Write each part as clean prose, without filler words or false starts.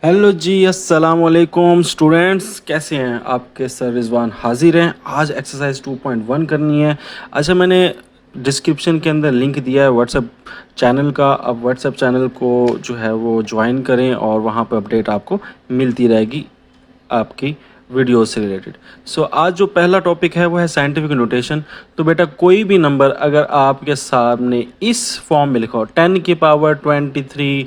Hello जी, अस्सलाम वालेकुम students, कैसे हैं? आपके सर रिजवान हाजिर हैं। आज एक्सरसाइज 2.1 करनी है। अच्छा, मैंने डिस्क्रिप्शन के अंदर लिंक दिया है व्हाट्सएप चैनल का। अब व्हाट्सएप चैनल को जो है वो ज्वाइन करें और वहाँ पर अपडेट आपको मिलती रहेगी आपकी वीडियो से रिलेटेड। सो आज जो पहला टॉपिक है वो है साइंटिफिक नोटेशन। तो बेटा, कोई भी नंबर अगर आपके सामने इस फॉर्म में लिखा हो 10 की पावर 23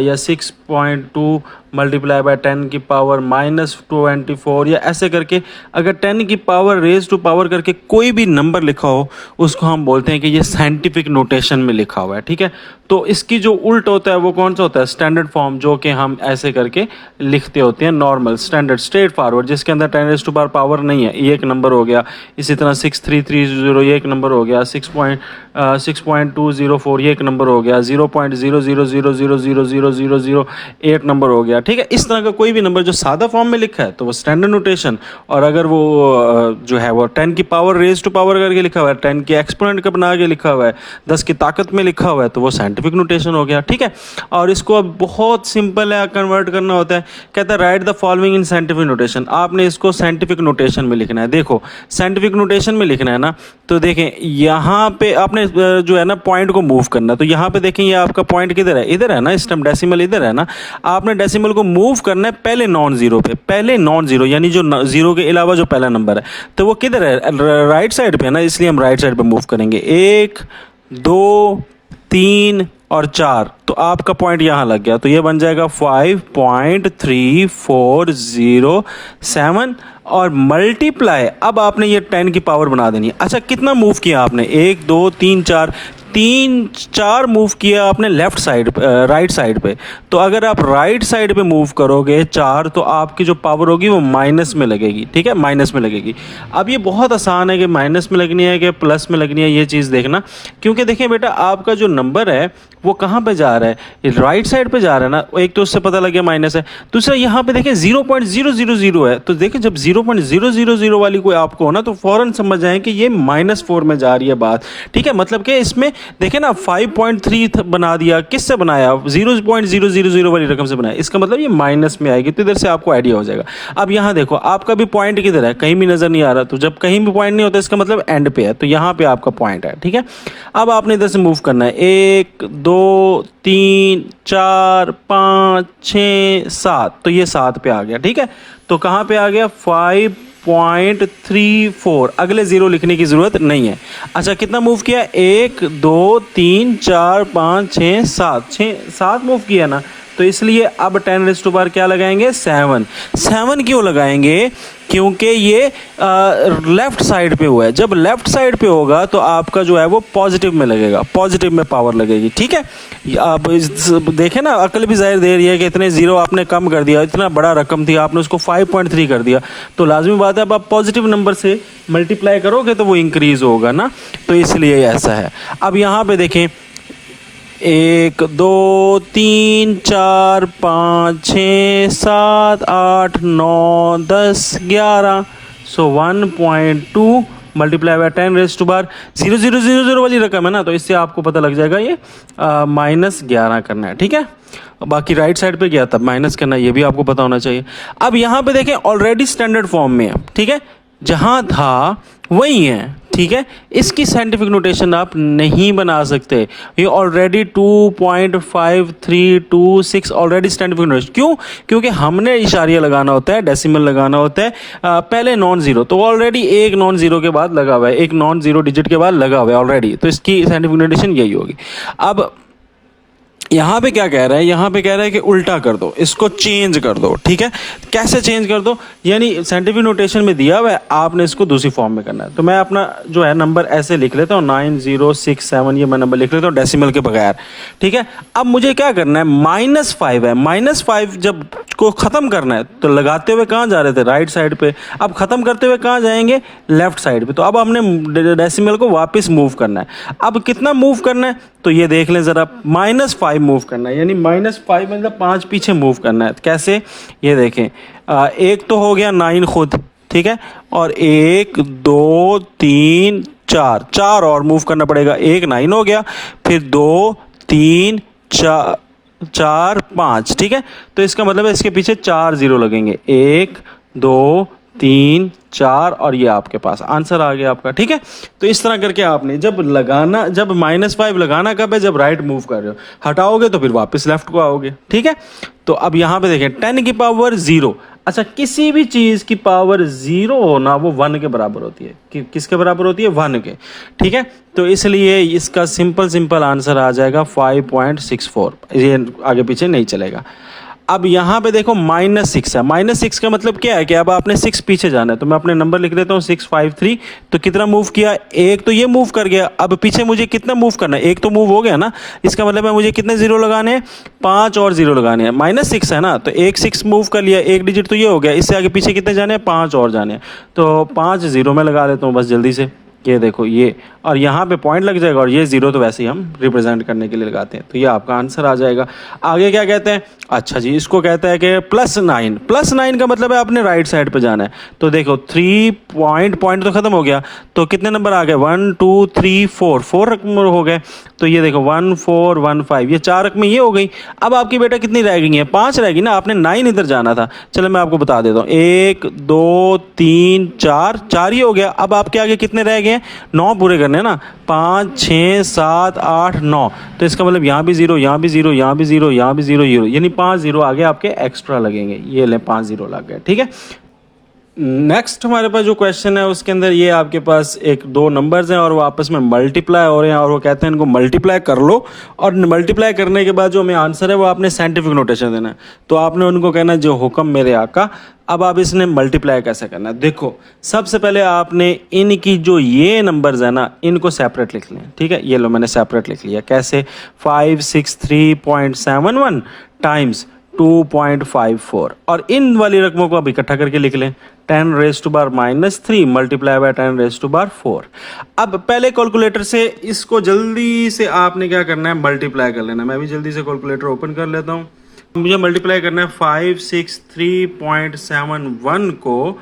या 6.2 मल्टीप्लाई बाय 10 की पावर -24 या ऐसे करके, अगर 10 की पावर रेज टू पावर करके कोई भी नंबर लिखा हो, उसको हम बोलते हैं कि ये साइंटिफिक नोटेशन में लिखा हुआ है। ठीक है, तो इसकी जो उल्ट होता है वो कौन सा होता है? स्टैंडर्ड फॉर्म, जो कि हम ऐसे करके लिखते होते हैं, नॉर्मल स्टैंडर्ड स्ट्रेट फॉरवर्ड, जिसके अंदर 10 रेज टू पावर नहीं है, ये एक नंबर हो गया। इसी तरह 6330 ये एक नंबर हो गया। 6.204 ये एक नंबर हो गया। 0.00000008 नंबर हो गया। ठीक है, इस तरह का कोई भी नंबर जो सादा फॉर्म में लिखा है तो वो स्टैंडर्ड नोटेशन, और अगर वो जो है वो 10 की पावर रेज टू पावर करके लिखा हुआ है, 10 के एक्सपोनेंट का बना के लिखा हुआ है, 10 की ताकत में लिखा हुआ है, तो वो साइंटिफिक नोटेशन हो गया। ठीक है, और इसको अब बहुत सिंपल है, कन्वर्ट करना होता है। कहता है right the following in scientific notation. आपने इसको साइंटिफिक नोटेशन में लिखना है। देखो, साइंटिफिक नोटेशन में लिखना है ना, तो देखें यहाँ पे आपने जो है ना पॉइंट को मूव करना है। तो यहाँ पे देखें, ये आपका पॉइंट किधर है? इधर है ना, इस टाइम डेसिमल इधर है ना। आपने डेसिमल को मूव करना है पहले नॉन जीरो पे, पहले नॉन जीरो, यानी जो जीरो के अलावा जो पहला नंबर है, तो वो किधर है? राइट साइड पे है ना, इसलिए हम राइट साइड पे मूव करेंगे। 1 2 3 और 4, तो आपका पॉइंट यहाँ लग गया, तो ये बन जाएगा 5.3407 और मल्टीप्लाई। अब आपने ये 10 की पावर बना देनी है। अच्छा, कितना मूव किया आपने? 1 2 3 4, 3 4 मूव किया आपने लेफ्ट साइड, राइट साइड पे। तो अगर आप राइट साइड पे मूव करोगे 4, तो आपकी जो पावर होगी वो माइनस में लगेगी। ठीक है, माइनस में लगेगी। अब ये बहुत आसान है कि माइनस में लगनी है कि प्लस में लगनी है, ये चीज़ देखना। क्योंकि देखिए बेटा, आपका जो नंबर है वो कहाँ पे जा रहा है? राइट साइड पे जा रहा है ना। एक तो उससे पता लग गया माइनस है। दूसरा, यहाँ पे देखें 0.000 है, तो देखें जब 0.000 वाली कोई आपको हो ना, तो फ़ौरन समझ जाएं कि ये -4 में जा रही है बात। ठीक है, मतलब कि इसमें देखें ना 5.3 बना दिया। किससे बनाया? 0.000 वाली रकम से बनाया। इसका मतलब ये माइनस में आएगी, तो इधर से आपको आइडिया हो जाएगा। अब यहाँ देखो, आपका भी पॉइंट किधर है? कहीं भी नज़र नहीं आ रहा। तो जब कहीं भी पॉइंट नहीं होता, इसका मतलब एंड पे है, तो यहाँ पे आपका पॉइंट है। ठीक है, अब आपने इधर से मूव करना है। 1 2 3 4 5 6 7, तो ये 7 पे आ गया। ठीक है, तो कहाँ पे आ गया? 5.34। अगले ज़ीरो लिखने की ज़रूरत नहीं है। अच्छा, कितना मूव किया? 1 2 3 4 5 6 7, 7 मूव किया ना, तो इसलिए अब 10 रेज़ टू पावर क्या लगाएंगे? 7। 7 क्यों लगाएंगे? क्योंकि ये लेफ़्ट साइड पे हुआ है। जब लेफ़्ट साइड पे होगा तो आपका जो है वो पॉजिटिव में लगेगा, पॉजिटिव में पावर लगेगी। ठीक है, अब देखें ना, अकल भी जाहिर दे रही है कि इतने ज़ीरो आपने कम कर दिया, इतना बड़ा रकम थी, आपने उसको 5.3 कर दिया, तो लाजमी बात है अब आप पॉजिटिव नंबर से मल्टीप्लाई करोगे तो वो इंक्रीज़ होगा ना, तो इसलिए ऐसा है। अब यहाँ पे देखें, 1 2 3 4 5 6 7 8 9 10 11, so 1.2 multiply by 10 raise to power 0000 वाली रकम है ना, तो इससे आपको पता लग जाएगा ये -11 करना है। ठीक है, बाकी राइट साइड पे गया तब माइनस करना, ये भी आपको पता होना चाहिए। अब यहाँ पे देखें, ऑलरेडी स्टैंडर्ड फॉर्म में है। ठीक है, जहाँ था वही है। ठीक है, इसकी साइंटिफिक नोटेशन आप नहीं बना सकते। ये ऑलरेडी 2.5326 ऑलरेडी साइंटिफिक नोटेशन। क्यों? क्योंकि हमने इशारिया लगाना होता है, डेसिमल लगाना होता है पहले नॉन ज़ीरो, तो ऑलरेडी एक नॉन ज़ीरो के बाद लगा हुआ है, एक नॉन ज़ीरो डिजिट के बाद लगा हुआ है ऑलरेडी, तो इसकी साइंटिफिक नोटेशन यही होगी। अब यहाँ पे क्या कह रहा है? यहाँ पे कह रहा है कि उल्टा कर दो, इसको चेंज कर दो। ठीक है, कैसे चेंज कर दो? यानी साइंटिफिक नोटेशन में दिया हुआ है, आपने इसको दूसरी फॉर्म में करना है। तो मैं अपना जो है नंबर ऐसे लिख लेता हूँ, 9067, ये मैं नंबर लिख लेता हूँ डेसिमल के बगैर। ठीक है, अब मुझे क्या करना है? -5 है, -5 जब को ख़त्म करना है, तो लगाते हुए कहाँ जा रहे थे? राइट साइड पे। अब ख़त्म करते हुए कहाँ जाएंगे? लेफ्ट साइड पे। तो अब हमने डेसिमल को वापस मूव करना है। अब कितना मूव करना है? तो ये देख लें ज़रा, -5 मूव करना है, यानी -5 मतलब 5 पीछे मूव करना है। कैसे? ये देखें, एक तो हो गया 9 खुद। ठीक है, और 1 2 3 4 और मूव करना पड़ेगा। 1 9 हो गया, फिर 2 3 4 4 5, ठीक है। तो इसका मतलब है इसके पीछे 4 जीरो लगेंगे, 1 2 3 4 और ये आपके पास आंसर आ गया आपका, ठीक है। तो इस तरह करके आपने जब लगाना, जब -5 लगाना कब है, जब राइट मूव कर रहे हो, हटाओगे तो फिर वापस लेफ्ट को आओगे, ठीक है। तो अब यहाँ पे देखें 10 की पावर 0, अच्छा किसी भी चीज़ की पावर 0 होना वो 1 के बराबर होती है, किसके बराबर होती है, 1 के, ठीक है। तो इसलिए इसका सिंपल आंसर आ जाएगा 5.64, ये आगे पीछे नहीं चलेगा। अब यहाँ पे देखो -6 है, -6 का मतलब क्या है कि अब आपने 6 पीछे जाना है, तो मैं अपने नंबर लिख देता हूँ 653। तो कितना मूव किया, एक तो ये मूव कर गया, अब पीछे मुझे कितना मूव करना है, एक तो मूव हो गया ना, इसका मतलब है मुझे कितने जीरो लगाने हैं, 5 और जीरो लगाने हैं। -6 है ना, तो एक 6 मूव कर लिया, एक डिजिट तो ये हो गया, इससे आगे पीछे कितने जाने हैं, 5 और जाने हैं। तो 5 जीरो में लगा देता हूँ बस जल्दी से, ये देखो ये, और यहाँ पे पॉइंट लग जाएगा, और ये जीरो तो वैसे ही हम रिप्रेजेंट करने के लिए लगाते हैं, तो ये आपका आंसर आ जाएगा। आगे क्या कहते हैं, अच्छा जी इसको कहता है कि +9, +9 का मतलब है आपने राइट साइड पे जाना है। तो देखो 3 पॉइंट तो खत्म हो गया, तो कितने नंबर आ गए, 1 2 3 4 रकम हो गए। तो ये देखो 1 4 1 5, ये 4 रकमें ये हो गई। अब आपकी बेटा कितनी रह गई है, 5 रह गई ना, आपने 9 इधर जाना था। चलो मैं आपको बता देता हूँ, 1 2 3 4 ही हो गया। अब आपके आगे कितने रह गए हैं, 9 पूरे करने हैं ना, 5 6 7 8 9। तो इसका मतलब यहाँ भी जीरो, यहाँ भी जीरो, यहाँ भी जीरो, यहाँ भी जीरो, यानी 5 जीरो आगे आपके एक्स्ट्रा लगेंगे। ये ले 5 जीरो लग गए, ठीक है। नेक्स्ट हमारे पास जो क्वेश्चन है उसके अंदर ये आपके पास एक दो नंबर्स हैं और वो आपस में मल्टीप्लाई हो रहे हैं, और वो कहते हैं इनको मल्टीप्लाई कर लो, और मल्टीप्लाई करने के बाद जो हमें आंसर है वो आपने साइंटिफिक नोटेशन देना है। तो आपने उनको कहना है जो हुक्म मेरे आका। अब आप इसने मल्टीप्लाई कैसे करना है, देखो सबसे पहले आपने इनकी जो ये नंबर्स है ना, इनको सेपरेट लिख लें, ठीक है। ये लो मैंने सेपरेट लिख लिया, कैसे, 563.71 टाइम्स 2.54, और इन वाली रकमों को अब इकट्ठा करके लिख लें, 10⁻³ मल्टीप्लाई बाय 10⁻⁴। अब पहले कैलकुलेटर से इसको जल्दी से आपने क्या करना है, मल्टीप्लाई कर लेना। मैं भी जल्दी से कैलकुलेटर ओपन कर लेता हूँ। मुझे मल्टीप्लाई करना है 563.71 को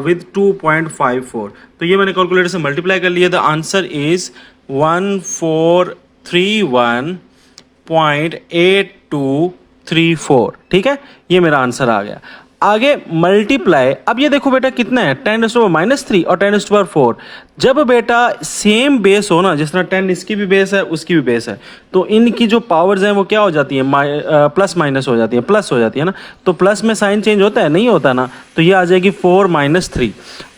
विद 2.54। तो ये मैंने कैलकुलेटर से मल्टीप्लाई कर लिया। द आंसर इज 1431.8234, ठीक है, ये मेरा आंसर आ गया। आगे मल्टीप्लाई, अब ये देखो बेटा कितना है, 10⁻³ और 10⁻⁴। जब बेटा सेम बेस हो ना, जिस तरह 10 इसकी भी बेस है उसकी भी बेस है, तो इनकी जो पावर्स हैं वो क्या हो जाती है, प्लस माइनस हो जाती है, प्लस हो जाती है ना। तो प्लस में साइन चेंज होता है, नहीं होता ना, तो ये आ जाएगी 4-3।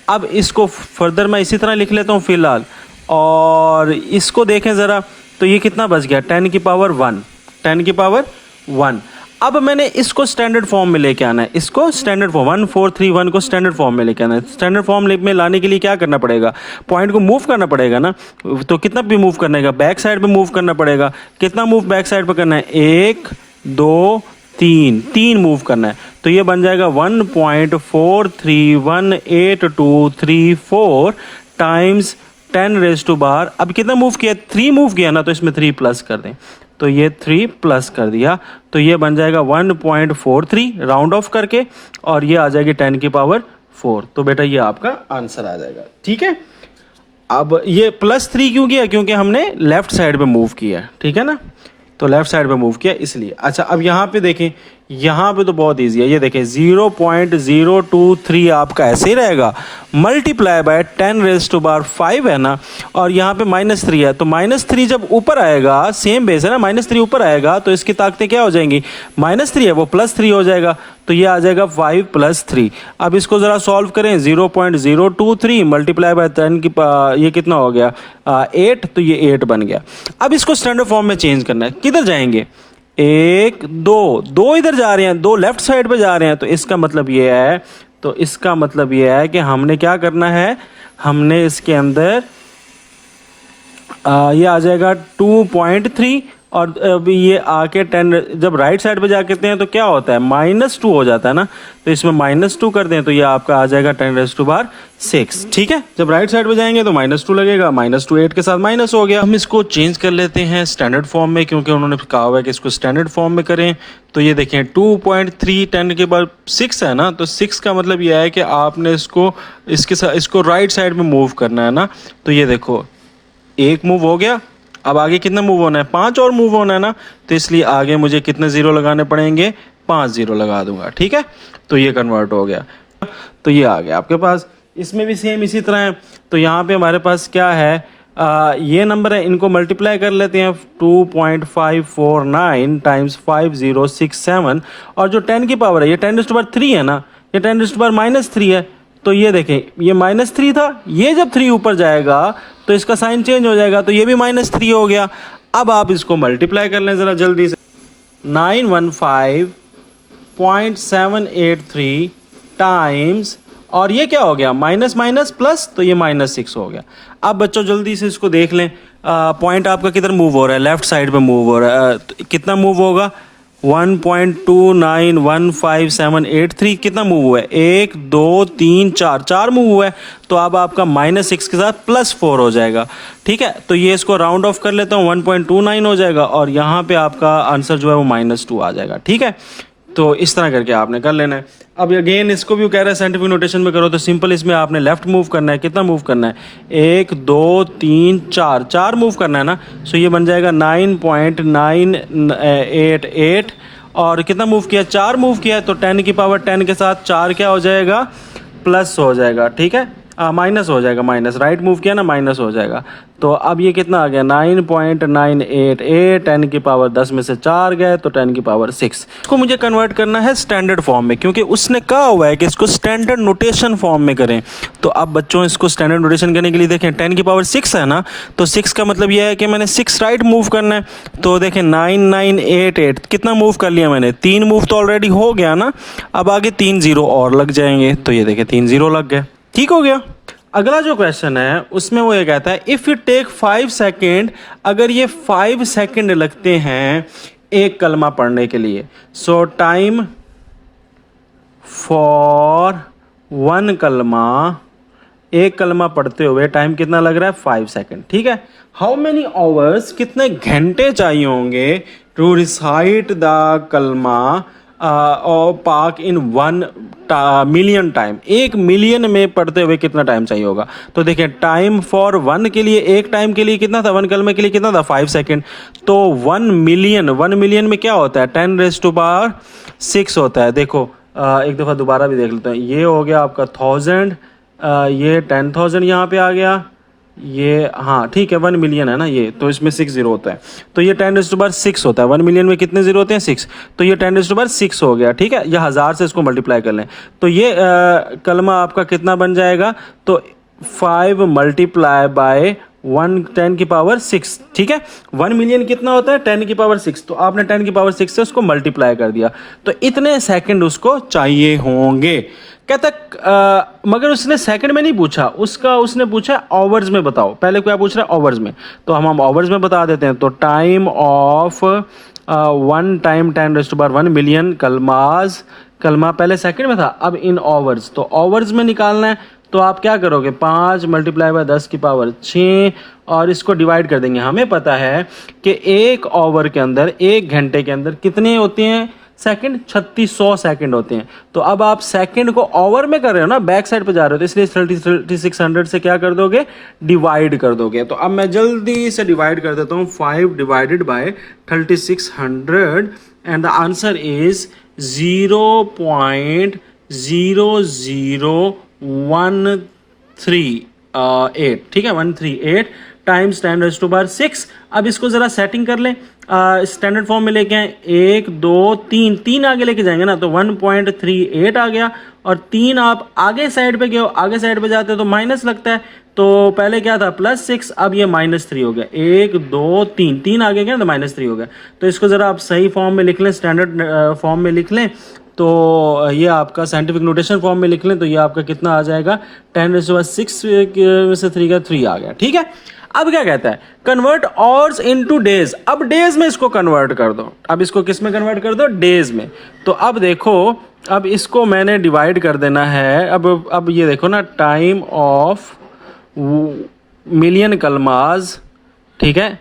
अब इसको फर्दर मैं इसी तरह लिख लेता हूँ फिलहाल, और इसको देखें ज़रा, तो ये कितना बच गया, 10 की पावर 1, 10 की पावर 1। अब मैंने इसको स्टैंडर्ड फॉर्म में लेके आना है, इसको स्टैंडर्ड फॉर्म 1431 को स्टैंडर्ड फॉर्म में लेके आना है। स्टैंडर्ड फॉर्म में लाने के लिए क्या करना पड़ेगा, पॉइंट को मूव करना पड़ेगा ना। तो कितना भी मूव करने का, बैक साइड पे मूव करना पड़ेगा। कितना मूव बैक साइड पे करना है, 1 2 3 मूव करना है। तो ये बन जाएगा 1.431824 टाइम्स 10⁻²। अब कितना मूव किया, 3 मूव किया ना, तो इसमें 3 प्लस कर दें, तो ये 3 प्लस कर दिया, तो ये बन जाएगा 1.43 राउंड ऑफ करके, और ये आ जाएगी 10 की पावर 4। तो बेटा ये आपका आंसर आ जाएगा, ठीक है। अब ये +3 क्यों किया, क्योंकि हमने लेफ्ट साइड पे मूव किया, ठीक है ना, तो लेफ्ट साइड पे मूव किया इसलिए। अच्छा अब यहाँ पे देखें, यहाँ पे तो बहुत इजी है, ये देखें 0.023 आपका ऐसे ही रहेगा, मल्टीप्लाई बाय 10⁻5 है ना, और यहाँ पे -3 है, तो -3 जब ऊपर आएगा, सेम बेस है ना, -3 ऊपर आएगा तो इसकी ताकतें क्या हो जाएंगी, -3 है वो +3 हो जाएगा, तो ये आ जाएगा 5 + 3। अब इसको ज़रा सॉल्व करें, 0.023 मल्टीप्लाई बाय 10 की ये कितना हो गया 8, तो ये 8 बन गया। अब इसको स्टैंडर्ड फॉर्म में चेंज करना है, किधर जाएंगे, 1 2 इधर जा रहे हैं, 2 लेफ्ट साइड पे जा रहे हैं, तो इसका मतलब ये है, तो इसका मतलब ये है कि हमने क्या करना है, हमने इसके अंदर ये आ जाएगा 2.3, और अभी ये आके 10, जब राइट साइड पे जा करते हैं तो क्या होता है, -2 हो जाता है ना, तो इसमें -2 कर दें, तो ये आपका आ जाएगा 10⁻6, ठीक है। जब राइट साइड पे जाएंगे तो -2 लगेगा, -2 8 के साथ माइनस हो गया। हम इसको चेंज कर लेते हैं स्टैंडर्ड फॉर्म में, क्योंकि उन्होंने कहा हुआ है कि इसको स्टैंडर्ड फॉर्म में करें। तो ये देखें 2.3 10 के बाद 6 है ना, तो 6 का मतलब ये है कि आपने इसको इसके साथ इसको राइट साइड में मूव करना है ना। तो ये देखो एक मूव हो गया, अब आगे कितना मूव होना है, 5 और मूव होना है ना, तो इसलिए आगे मुझे कितने ज़ीरो लगाने पड़ेंगे, 5 ज़ीरो लगा दूंगा। ठीक है, तो ये कन्वर्ट हो गया, तो ये आ गया आपके पास। इसमें भी सेम इसी तरह है। तो यहाँ पे हमारे पास क्या है, ये नंबर है, इनको मल्टीप्लाई कर लेते हैं 2.549 टाइम्स 5067, और जो 10 की पावर है ये 10⁻³ है ना, ये 10⁻³ है। तो ये देखें, ये -3 था, ये जब 3 ऊपर जाएगा तो इसका साइन चेंज हो जाएगा, तो ये भी -3 हो गया। अब आप इसको मल्टीप्लाई कर लें ज़रा जल्दी से, 915.783 टाइम्स, और ये क्या हो गया, माइनस माइनस प्लस, तो ये -6 हो गया। अब बच्चों जल्दी से इसको देख लें, पॉइंट आपका किधर मूव हो रहा है, लेफ्ट साइड पे मूव हो रहा है, तो कितना मूव होगा, 1.2915,783 कितना मूव हुआ है, 1 2 3 4 मूव हुआ है। तो अब आपका -6 के साथ +4 हो जाएगा। ठीक है, तो ये इसको राउंड ऑफ कर लेता हूँ, 1.29 हो जाएगा, और यहाँ पे आपका आंसर जो है वो -2 आ जाएगा। ठीक है, तो इस तरह करके आपने कर लेना है। अब अगेन इसको भी कह रहा है साइंटिफिक नोटेशन में करो, तो सिंपल इसमें आपने लेफ्ट मूव करना है। कितना मूव करना है, 1 2 3 4 मूव करना है ना, सो ये बन जाएगा 9.988, और कितना मूव किया, 4 मूव किया है, तो 10 की पावर 10 के साथ 4 क्या हो जाएगा, प्लस हो जाएगा। ठीक है, माइनस हो जाएगा, माइनस, राइट मूव किया ना, माइनस हो जाएगा। तो अब ये कितना आ गया, 9.988, 10 की पावर 10 में से 4 गए, तो 10 की पावर 6। इसको मुझे कन्वर्ट करना है स्टैंडर्ड फॉर्म में, क्योंकि उसने कहा हुआ है कि इसको स्टैंडर्ड नोटेशन फॉर्म में करें। तो अब बच्चों इसको स्टैंडर्ड नोटेशन करने के लिए देखें, 10 की पावर 6 है ना, तो 6 का मतलब ये है कि मैंने 6 राइट मूव करना है। तो देखें 9988 कितना मूव कर लिया मैंने, 3 मूव तो ऑलरेडी हो गया ना, अब आगे 3 ज़ीरो और लग जाएंगे, तो ये देखें 3 ज़ीरो लग गए। ठीक हो गया। अगला जो क्वेश्चन है उसमें वो ये कहता है, इफ़ यू टेक 5 सेकेंड, अगर ये 5 सेकेंड लगते हैं एक कलमा पढ़ने के लिए, सो टाइम फॉर 1 कलमा, एक कलमा पढ़ते हुए टाइम कितना लग रहा है, 5 सेकेंड। ठीक है, हाउ मेनी आवर्स, कितने घंटे चाहिए होंगे टू रिसाइट द कलमा और पाक इन 1 मिलियन टाइम, 1 मिलियन में पढ़ते हुए कितना टाइम चाहिए होगा। तो देखें, टाइम फॉर 1 के लिए, एक टाइम के लिए कितना था, 1 कलमे के लिए कितना था, 5 सेकेंड। तो 1 मिलियन में क्या होता है, 10⁻6 होता है। देखो एक दफ़ा दोबारा भी देख लेते हैं, ये हो गया आपका 1000, ये 10,000 यहाँ पे आ गया, ये हाँ ठीक है 1 मिलियन है ना ये, तो इसमें 6 ज़ीरो होता है, तो ये 10⁻6 होता है। 1 मिलियन में कितने ज़ीरो होते हैं, 6, तो ये 10⁻6 हो गया। ठीक है, या 1000 से इसको मल्टीप्लाई कर लें, तो ये कलमा आपका कितना बन जाएगा, तो 5 मल्टीप्लाई बाय 1 10 की पावर 6। ठीक है, 1 मिलियन कितना होता है, 10 की पावर 6, तो आपने 10 की पावर 6 से उसको मल्टीप्लाई कर दिया, तो इतने सेकंड उसको चाहिए होंगे। कहता मगर उसने सेकंड में नहीं पूछा, उसने पूछा आवर्स में बताओ। पहले क्या पूछ रहा है, आवर्स में, तो हम आवर्स में बता देते हैं। तो टाइम ऑफ 1 टाइम 10⁻1 मिलियन कलमाज, कलमा पहले सेकंड में था, अब इन आवर्स, तो आवर्स में निकालना है। तो आप क्या करोगे, 5 मल्टीप्लाई बाय 10 की पावर 6, और इसको डिवाइड कर देंगे। हमें पता है कि 1 आवर के अंदर, 1 घंटे के अंदर कितने होते हैं सेकंड, 3600 सेकंड होते हैं। तो अब आप सेकंड को ओवर में कर रहे हो ना, बैक साइड पे जा रहे हो, तो इसलिए 3600 से क्या कर दोगे, डिवाइड कर दोगे। तो अब मैं जल्दी से डिवाइड कर देता हूँ, 5 divided by 3600, and the answer is 0.00013 ठीक है, 138 टाइम्स 10⁻6। अब इसको ज़रा सेटिंग कर लें, स्टैंडर्ड फॉर्म में लेके आए, 1 2 3 आगे लेके जाएंगे ना, तो 1.38 आ गया, और 3 आप आगे साइड पे गए हो, आगे साइड पे जाते हो तो माइनस लगता है, तो पहले क्या था +6, अब ये -3 हो गया। 1 2 3 आगे गया तो -3 हो गया। तो इसको ज़रा आप सही फॉर्म में लिख लें, स्टैंडर्ड फॉर्म में लिख लें, तो ये आपका साइंटिफिक नोटेशन फॉर्म में लिख लें, तो ये आपका कितना आ जाएगा, 10⁻6 में से 3 का 3 आ गया। ठीक है, अब क्या कहता है, कन्वर्ट आवर्स इनटू डेज। अब डेज में इसको कन्वर्ट कर दो। अब इसको किस में कन्वर्ट कर दो, डेज में। तो अब देखो, अब इसको मैंने डिवाइड कर देना है। अब ये देखो ना, टाइम ऑफ मिलियन कलमाज, ठीक है,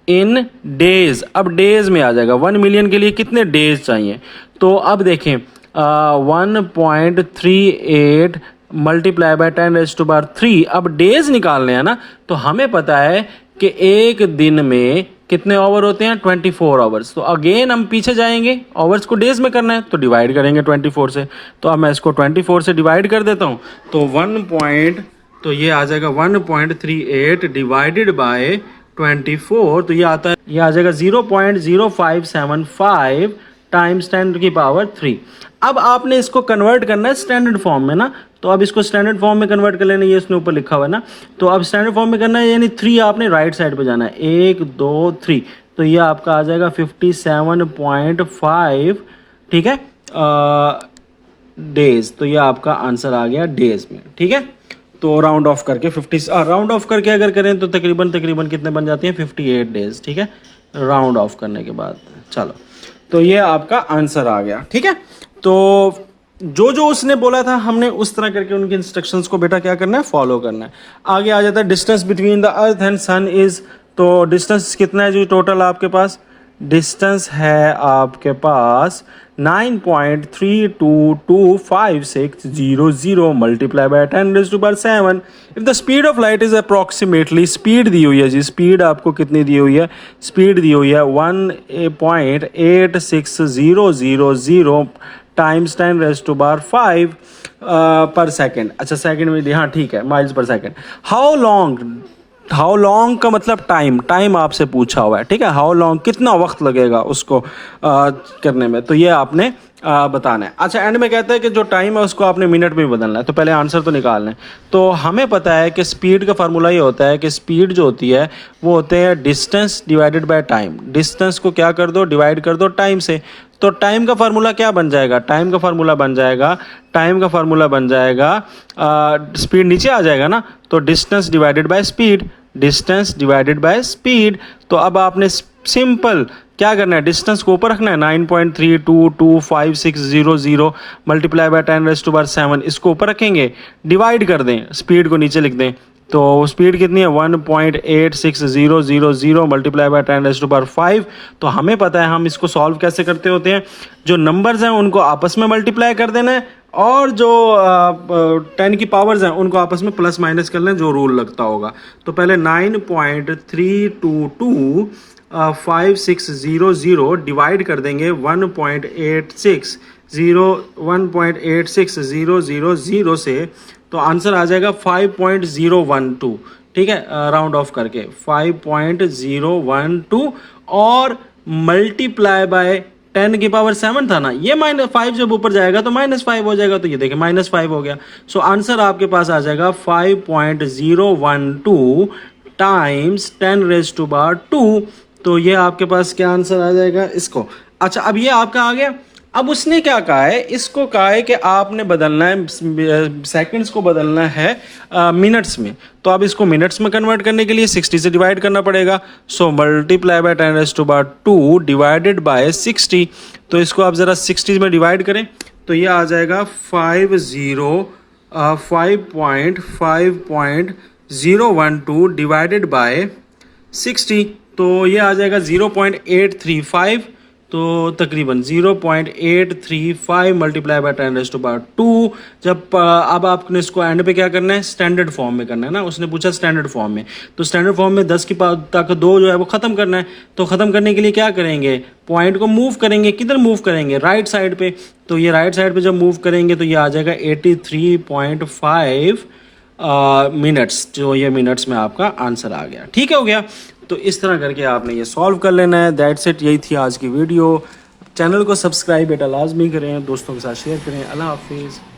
इन डेज। अब डेज में आ जाएगा, 1 मिलियन के लिए कितने डेज चाहिए। तो अब देखें 1.38 मल्टीप्लाई बाय 10⁻3, अब डेज निकालने हैं ना, तो हमें पता है कि एक दिन में कितने ओवर होते हैं 24 आवर्स। तो अगेन हम पीछे जाएंगे, आवर्स को डेज में करना है तो डिवाइड करेंगे 24 से। तो अब मैं इसको 24 से डिवाइड कर देता हूँ तो तो ये आ जाएगा 1.38 डिवाइडेड बाय 24। तो ये आता है, ये आ जाएगा 0.0575 टाइम्स 10⁻³ अब आपने इसको कन्वर्ट करना है स्टैंडर्ड फॉर्म में ना, तो अब इसको स्टैंडर्ड फॉर्म में कन्वर्ट कर लेना, ये इसने ऊपर लिखा हुआ है ना। तो अब स्टैंडर्ड फॉर्म में करना है, यानी 3 आपने राइट साइड पे जाना है, 1 2 3। तो ये आपका आ जाएगा 57.5, ठीक है, डेज। तो ये आपका आंसर आ गया डेज में, ठीक है। तो राउंड ऑफ करके राउंड ऑफ करके अगर करें तो तकरीबन कितने बन जाती हैं 58 डेज, ठीक है, राउंड ऑफ करने के बाद। चलो, तो ये आपका आंसर आ गया, ठीक है। तो जो उसने बोला था हमने उस तरह करके उनके इंस्ट्रक्शंस को बेटा क्या करना है, फॉलो करना है। आगे आ जाता है distance between the earth and sun is, तो डिस्टेंस कितना है जी टोटल आपके पास, डिस्टेंस है आपके पास 9.322560 multiply by 10⁻⁷। If the speed of light is approximately, speed दी हुई है जी, स्पीड आपको कितनी दी हुई है, स्पीड दी हुई है 1.86000 टाइम्स 10⁻⁵ पर सेकेंड। अच्छा सेकेंड में, हाँ ठीक है, miles per second. How long का मतलब टाइम आपसे पूछा हुआ है, ठीक है। हाउ लॉन्ग, कितना वक्त लगेगा उसको करने में, तो ये आपने बताना है। अच्छा, एंड में कहता है कि जो टाइम है उसको आपने मिनट में बदलना है। तो पहले आंसर तो निकालना है। तो हमें पता है कि स्पीड का फार्मूला ये होता है कि स्पीड जो होती है वो होते हैं distance divided by time. Distance को क्या कर दो, डिवाइड कर दो टाइम से। तो टाइम का फार्मूला क्या बन जाएगा, टाइम का फार्मूला बन जाएगा स्पीड नीचे आ जाएगा ना, तो डिस्टेंस डिवाइडेड बाय स्पीड। तो अब आपने सिंपल क्या करना है, डिस्टेंस को ऊपर रखना है, 9.322560 मल्टीप्लाई बाय 10⁻⁷, इसको ऊपर रखेंगे, डिवाइड कर दें, स्पीड को नीचे लिख दें। तो स्पीड कितनी है 1.86000 मल्टीप्लाई बाय 10⁻⁵। तो हमें पता है हम इसको सॉल्व कैसे करते होते हैं, जो नंबर्स हैं उनको आपस में मल्टीप्लाई कर देना है, और जो 10 की पावर्स हैं उनको आपस में प्लस माइनस कर लें, जो रूल लगता होगा। तो पहले 9.3225600 डिवाइड कर देंगे 1.86000 से, तो आंसर आ जाएगा 5.012, ठीक है, राउंड ऑफ करके 5.012, और मल्टीप्लाई बाय 10⁻⁷ था ना, ये -5 जब ऊपर जाएगा तो -5 हो जाएगा, तो ये देखिए -5 हो गया। सो आंसर आपके पास आ जाएगा 5.012 टाइम्स 10⁻²। तो ये आपके पास क्या आंसर आ जाएगा इसको। अच्छा, अब ये आपका आ गया। अब उसने क्या कहा है, इसको कहा है कि आपने बदलना है, सेकंड्स को बदलना है मिनट्स में। तो अब इसको मिनट्स में कन्वर्ट करने के लिए 60 से डिवाइड करना पड़ेगा। So multiply by 10⁻² divided by 60। तो इसको आप ज़रा 60 में डिवाइड करें, तो ये आ जाएगा 5.012 डिवाइडेड बाय 60। तो ये आ जाएगा 0.835, तो तकरीबन 0.835 मल्टीप्लाई बाय 10⁻²। जब अब आपने इसको एंड पे क्या करना है, स्टैंडर्ड फॉर्म में करना है ना, उसने पूछा स्टैंडर्ड फॉर्म में। तो स्टैंडर्ड फॉर्म में 10 की ताकत 2 जो है वो ख़त्म करना है। तो ख़त्म करने के लिए क्या करेंगे, पॉइंट को मूव करेंगे, किधर मूव करेंगे, राइट साइड पे। तो ये राइट साइड पे जब मूव करेंगे तो ये आ जाएगा 83.5 मिनट्स, जो ये मिनट्स में आपका आंसर आ गया, ठीक है, हो गया। तो इस तरह करके आपने ये सॉल्व कर लेना है। दैट्स इट, यही थी आज की वीडियो। चैनल को सब्सक्राइब बेटा लाजमी करें, दोस्तों के साथ शेयर करें। अल्लाह हाफिज़।